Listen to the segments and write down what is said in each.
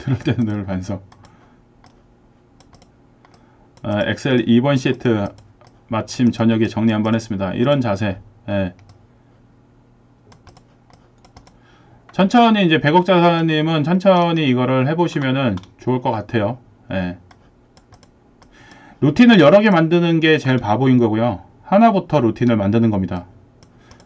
그럴 때는 늘 반성. 엑셀 2번 시트 마침 저녁에 정리 한번 했습니다. 이런 자세. 예. 천천히 이제 백억자사님은 천천히 이거를 해보시면은 좋을 것 같아요. 예. 루틴을 여러 개 만드는 게 제일 바보인 거고요. 하나부터 루틴을 만드는 겁니다.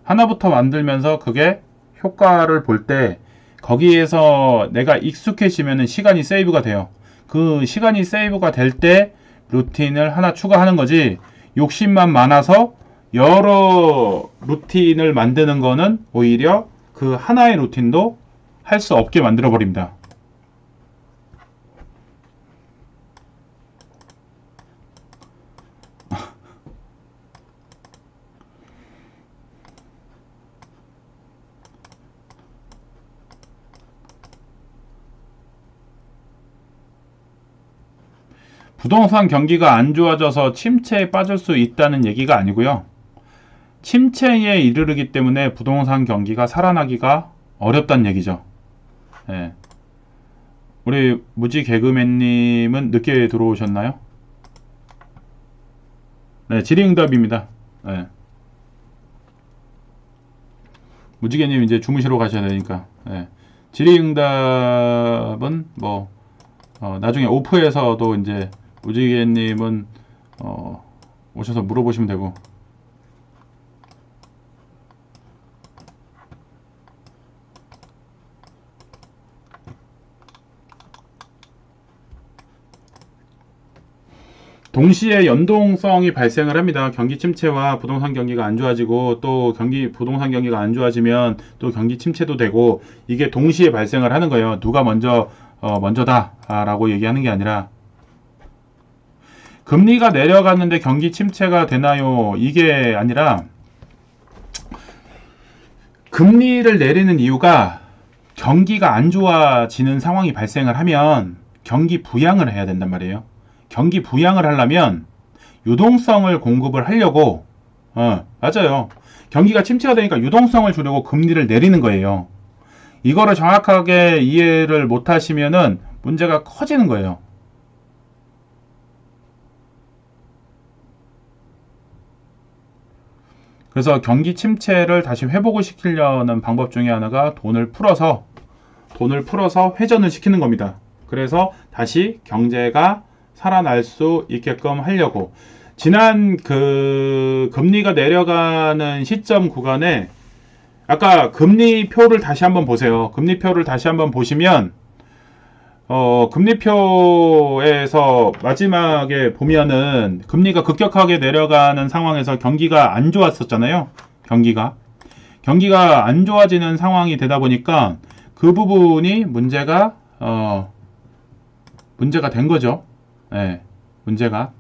하나부터 만들면서 그게 효과를 볼 때 거기에서 내가 익숙해지면은 시간이 세이브가 돼요. 그 시간이 세이브가 될 때 루틴을 하나 추가하는 거지, 욕심만 많아서 여러 루틴을 만드는 거는 오히려 그 하나의 루틴도 할 수 없게 만들어 버립니다. 부동산 경기가 안 좋아져서 침체에 빠질 수 있다는 얘기가 아니고요. 침체에 이르르기 때문에 부동산 경기가 살아나기가 어렵다는 얘기죠. 예. 우리 무지 개그맨님은 늦게 들어오셨나요? 네, 질의응답입니다. 예. 무지개님 이제 주무시러 가셔야 되니까. 예. 질의응답은 뭐 나중에 오프에서도 이제 무지개님은 오셔서 물어보시면 되고. 동시에 연동성이 발생을 합니다. 경기 침체와 부동산 경기가 안 좋아지고, 또 부동산 경기가 안 좋아지면 또 경기 침체도 되고, 이게 동시에 발생을 하는 거예요. 누가 먼저다라고 얘기하는 게 아니라, 금리가 내려갔는데 경기 침체가 되나요? 이게 아니라, 금리를 내리는 이유가 경기가 안 좋아지는 상황이 발생을 하면 경기 부양을 해야 된단 말이에요. 경기 부양을 하려면 유동성을 공급을 하려고, 맞아요. 경기가 침체가 되니까 유동성을 주려고 금리를 내리는 거예요. 이거를 정확하게 이해를 못 하시면은 문제가 커지는 거예요. 그래서 경기 침체를 다시 회복을 시키려는 방법 중에 하나가 돈을 풀어서 회전을 시키는 겁니다. 그래서 다시 경제가 살아날 수 있게끔 하려고, 지난 그 금리가 내려가는 시점 구간에 아까 금리표를 다시 한번 보세요. 금리표를 다시 한번 보시면 금리표에서 마지막에 보면은 금리가 급격하게 내려가는 상황에서 경기가 안 좋았었잖아요. 경기가 안 좋아지는 상황이 되다 보니까 그 부분이 문제가 된 거죠. 네, 문제가.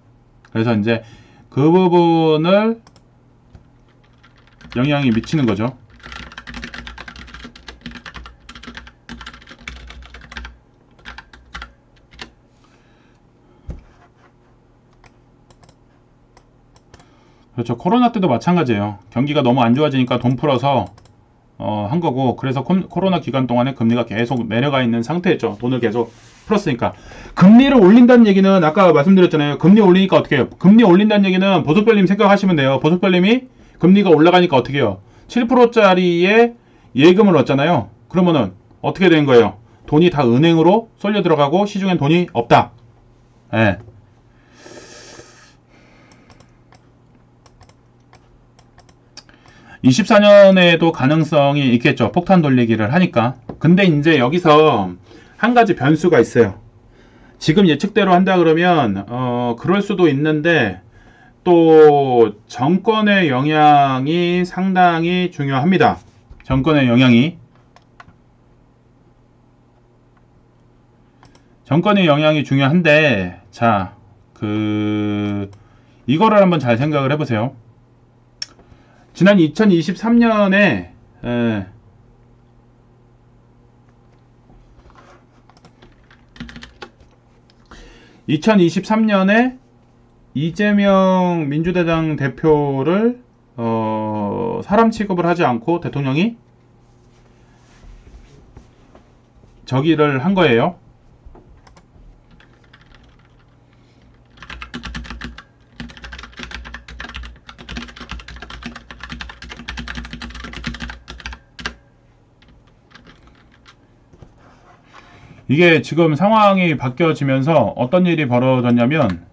그래서 이제 그 부분을 영향이 미치는 거죠. 그렇죠. 코로나 때도 마찬가지예요. 경기가 너무 안 좋아지니까 돈 풀어서 한 거고, 그래서 코로나 기간 동안에 금리가 계속 내려가 있는 상태였죠. 돈을 계속 풀었으니까. 금리를 올린다는 얘기는 아까 말씀드렸잖아요. 금리 올리니까 어떻게 해요? 금리 올린다는 얘기는 보석별님 생각하시면 돼요. 보석별님이 금리가 올라가니까 어떻게 해요? 7%짜리의 예금을 넣었잖아요. 그러면은 어떻게 된 거예요? 돈이 다 은행으로 쏠려 들어가고 시중엔 돈이 없다. 예. 24년에도 가능성이 있겠죠. 폭탄 돌리기를 하니까. 근데 이제 여기서 한 가지 변수가 있어요. 지금 예측대로 한다 그러면 그럴 수도 있는데, 또 정권의 영향이 상당히 중요합니다. 정권의 영향이 중요한데, 자, 이거를 한번 잘 생각을 해보세요. 지난 2023년에 2023년에 이재명 민주대당 대표를 사람 취급을 하지 않고 대통령이 저기를 한 거예요. 이게 지금 상황이 바뀌어지면서 어떤 일이 벌어졌냐면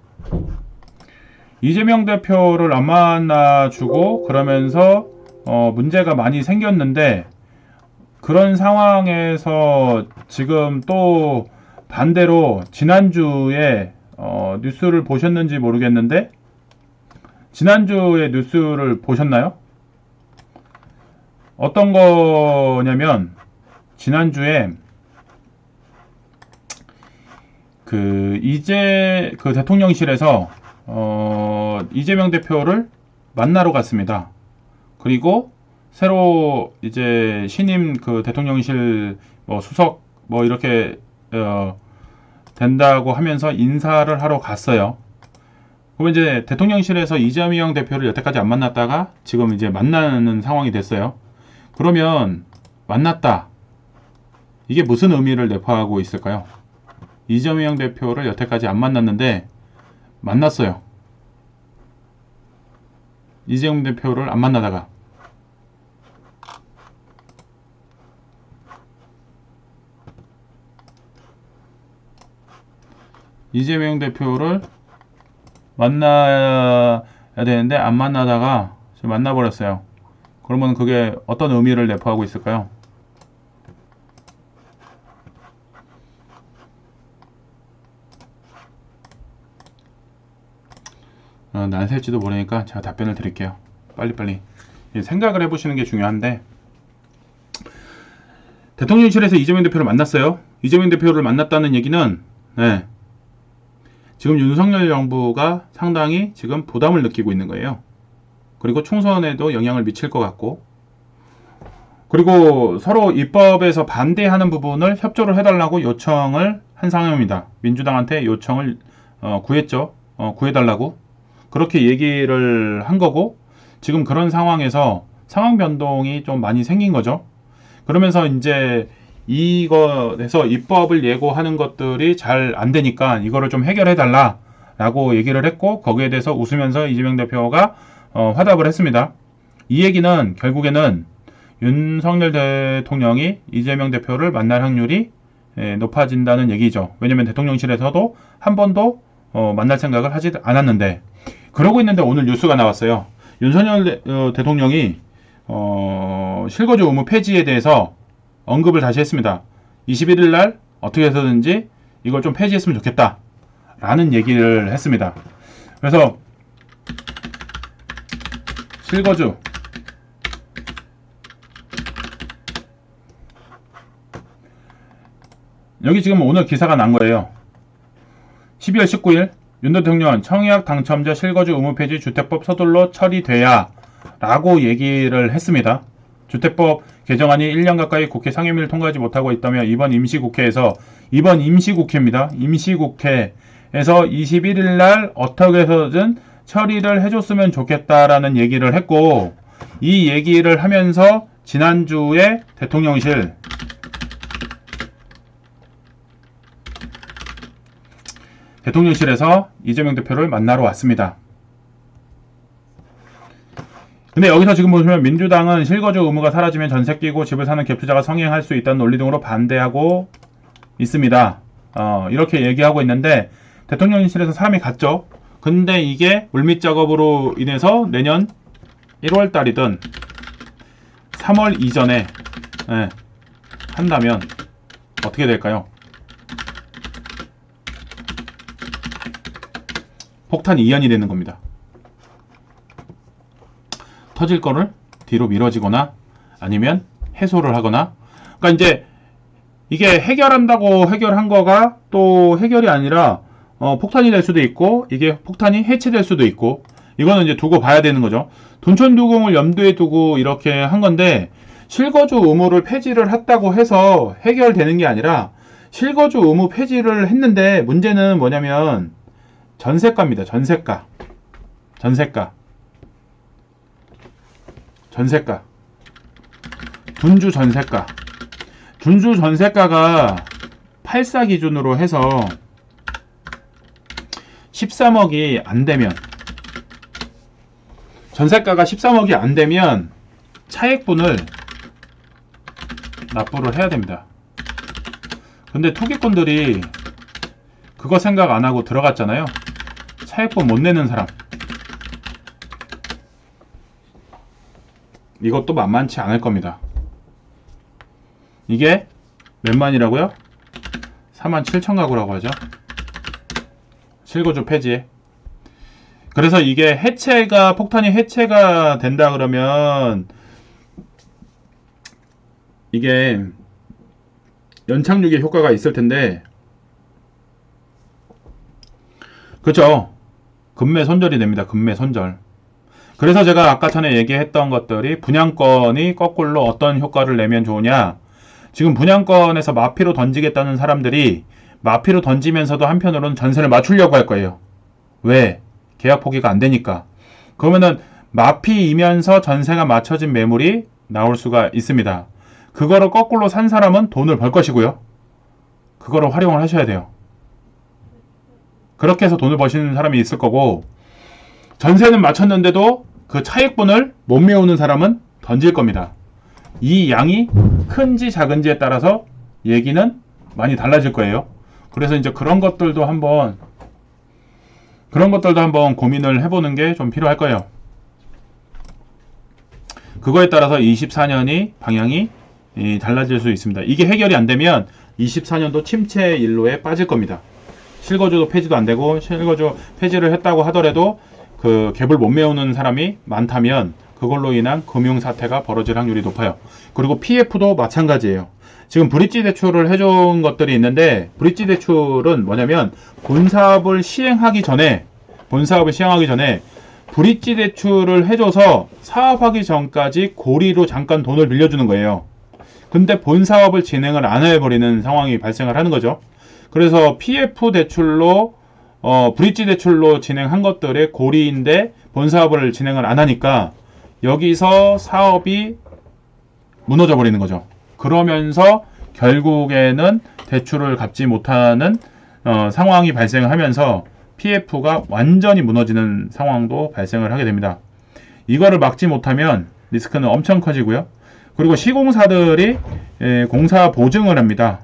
이재명 대표를 안 만나주고 그러면서 문제가 많이 생겼는데 그런 상황에서 지금 또 반대로 지난주에 뉴스를 보셨는지 모르겠는데 지난주에 뉴스를 보셨나요? 어떤 거냐면 지난주에 그 대통령실에서 이재명 대표를 만나러 갔습니다. 그리고 새로 이제 신임 그 대통령실 수석 이렇게 된다고 하면서 인사를 하러 갔어요. 그럼 이제 대통령실에서 이재명 대표를 여태까지 안 만났다가 지금 이제 만나는 상황이 됐어요. 그러면 만났다. 이게 무슨 의미를 내포하고 있을까요? 이재명 대표를 여태까지 안 만났는데 만났어요. 이재명 대표를 안 만나다가 이재명 대표를 만나야 되는데 안 만나다가 지금 만나버렸어요. 그러면 그게 어떤 의미를 내포하고 있을까요? 난셀지도 모르니까 제가 답변을 드릴게요. 빨리빨리 생각을 해보시는 게 중요한데 대통령실에서 이재명 대표를 만났어요. 이재명 대표를 만났다는 얘기는 지금 윤석열 정부가 상당히 지금 부담을 느끼고 있는 거예요. 그리고 총선에도 영향을 미칠 것 같고 그리고 서로 입법에서 반대하는 부분을 협조를 해달라고 요청을 한 상황입니다. 민주당한테 요청을 구했죠. 구해달라고 그렇게 얘기를 한 거고 지금 그런 상황에서 상황 변동이 좀 많이 생긴 거죠. 그러면서 이제 이거에서 입법을 예고하는 것들이 잘 안 되니까 이거를 좀 해결해 달라 라고 얘기를 했고 거기에 대해서 웃으면서 이재명 대표가 화답을 했습니다. 이 얘기는 결국에는 윤석열 대통령이 이재명 대표를 만날 확률이 높아진다는 얘기죠. 왜냐면 대통령실에서도 한 번도 만날 생각을 하지 않았는데 그러고 있는데 오늘 뉴스가 나왔어요. 윤석열 대통령이 실거주 의무 폐지에 대해서 언급을 다시 했습니다. 21일 날 어떻게 해서든지 이걸 좀 폐지했으면 좋겠다 라는 얘기를 했습니다. 그래서 실거주 여기 지금 오늘 기사가 난 거예요. 12월 19일 윤 대통령 청약 당첨자 실거주 의무 폐지 주택법 서둘러 처리돼야 라고 얘기를 했습니다. 주택법 개정안이 1년 가까이 국회 상임위를 통과하지 못하고 있다며 이번 임시국회입니다. 임시국회에서 21일 날 어떻게 해서든 처리를 해줬으면 좋겠다라는 얘기를 했고 이 얘기를 하면서 지난주에 대통령실에서 이재명 대표를 만나러 왔습니다. 근데 여기서 지금 보시면 민주당은 실거주 의무가 사라지면 전세 끼고 집을 사는 갭투자가 성행할 수 있다는 논리 등으로 반대하고 있습니다. 이렇게 얘기하고 있는데 대통령실에서 사람이 갔죠. 근데 이게 물밑 작업으로 인해서 내년 1월 달이든 3월 이전에 한다면 어떻게 될까요? 폭탄 이연이 되는 겁니다. 터질 거를 뒤로 미뤄지거나 아니면 해소를 하거나 그러니까 이제 이게 해결한다고 해결한 거가 또 해결이 아니라 폭탄이 될 수도 있고 이게 폭탄이 해체될 수도 있고 이거는 이제 두고 봐야 되는 거죠. 둔촌두공을 염두에 두고 이렇게 한 건데 실거주 의무를 폐지를 했다고 해서 해결되는 게 아니라 실거주 의무 폐지를 했는데 문제는 뭐냐면 전세가입니다. 전세가. 둔주 전세가. 둔주 전세가가 84 기준으로 해서 13억이 안 되면 전세가가 13억이 안 되면 차액분을 납부를 해야 됩니다. 근데 투기꾼들이 그거 생각 안 하고 들어갔잖아요. 차익분 못 내는 사람. 이것도 만만치 않을 겁니다. 이게 몇만이라고요? 47,000가구라고 하죠. 실거주 폐지에. 그래서 이게 폭탄이 해체가 된다 그러면 이게 연착륙의 효과가 있을 텐데, 그죠? 금매 손절이 됩니다. 금매 손절. 그래서 제가 아까 전에 얘기했던 것들이 분양권이 거꾸로 어떤 효과를 내면 좋으냐. 지금 분양권에서 마피로 던지겠다는 사람들이 마피로 던지면서도 한편으로는 전세를 맞추려고 할 거예요. 왜? 계약 포기가 안 되니까. 그러면은 마피이면서 전세가 맞춰진 매물이 나올 수가 있습니다. 그거를 거꾸로 산 사람은 돈을 벌 것이고요. 그거를 활용을 하셔야 돼요. 그렇게 해서 돈을 버시는 사람이 있을 거고, 전세는 맞췄는데도 그 차익분을 못 메우는 사람은 던질 겁니다. 이 양이 큰지 작은지에 따라서 얘기는 많이 달라질 거예요. 그래서 이제 그런 것들도 한번 고민을 해보는 게 좀 필요할 거예요. 그거에 따라서 24년이 방향이 달라질 수 있습니다. 이게 해결이 안 되면 24년도 침체 일로에 빠질 겁니다. 실거주도 폐지도 안 되고, 실거주 폐지를 했다고 하더라도 그 갭을 못 메우는 사람이 많다면 그걸로 인한 금융사태가 벌어질 확률이 높아요. 그리고 PF도 마찬가지예요. 지금 브릿지 대출을 해준 것들이 있는데, 브릿지 대출은 뭐냐면 본사업을 시행하기 전에 브릿지 대출을 해줘서 사업하기 전까지 고리로 잠깐 돈을 빌려주는 거예요. 근데 본사업을 진행을 안 해버리는 상황이 발생을 하는 거죠. 그래서 PF 대출로 브릿지 대출로 진행한 것들의 고리인데 본사업을 진행을 안 하니까 여기서 사업이 무너져 버리는 거죠. 그러면서 결국에는 대출을 갚지 못하는 상황이 발생을 하면서 PF가 완전히 무너지는 상황도 발생을 하게 됩니다. 이거를 막지 못하면 리스크는 엄청 커지고요. 그리고 시공사들이 공사 보증을 합니다.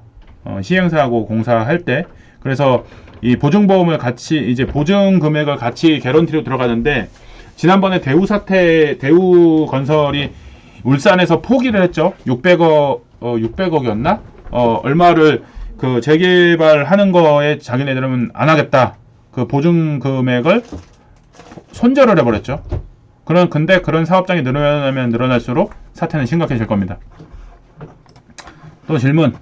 시행사하고 공사할 때. 그래서 이 보증보험을 같이, 이제 보증 금액을 같이 개런티로 들어가는데, 지난번에 대우건설이 울산에서 포기를 했죠. 600억이었나? 얼마를 그 재개발하는 거에 자기네들은 안 하겠다. 그 보증 금액을 손절을 해버렸죠. 근데 그런 사업장이 늘어나면 늘어날수록 사태는 심각해질 겁니다. 또 질문.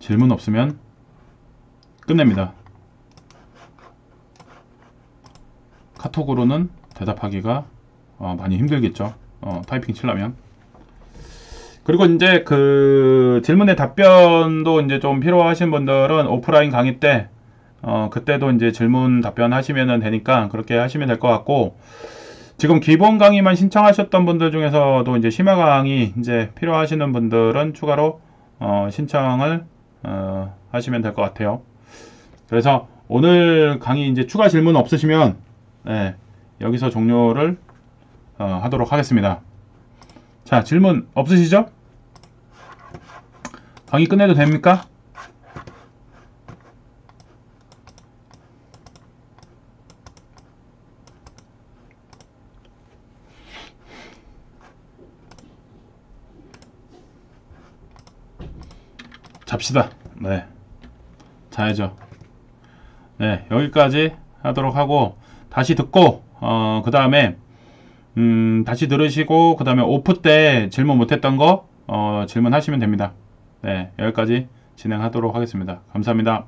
질문 없으면 끝냅니다. 카톡으로는 대답하기가 많이 힘들겠죠. 타이핑 치려면. 그리고 이제 그 질문의 답변도 이제 좀 필요하신 분들은 오프라인 강의 때 그때도 이제 질문 답변하시면 되니까 그렇게 하시면 될 것 같고, 지금 기본 강의만 신청하셨던 분들 중에서도 이제 심화 강의 이제 필요하시는 분들은 추가로 신청을 하시면 될 것 같아요. 그래서 오늘 강의 이제 추가 질문 없으시면 여기서 종료를 하도록 하겠습니다. 자, 질문 없으시죠? 강의 끝내도 됩니까? 잡시다. 네, 자야죠. 네, 여기까지 하도록 하고, 다시 듣고 그 다음에 다시 들으시고, 그 다음에 오프 때 질문 못했던 거 질문하시면 됩니다. 네, 여기까지 진행하도록 하겠습니다. 감사합니다.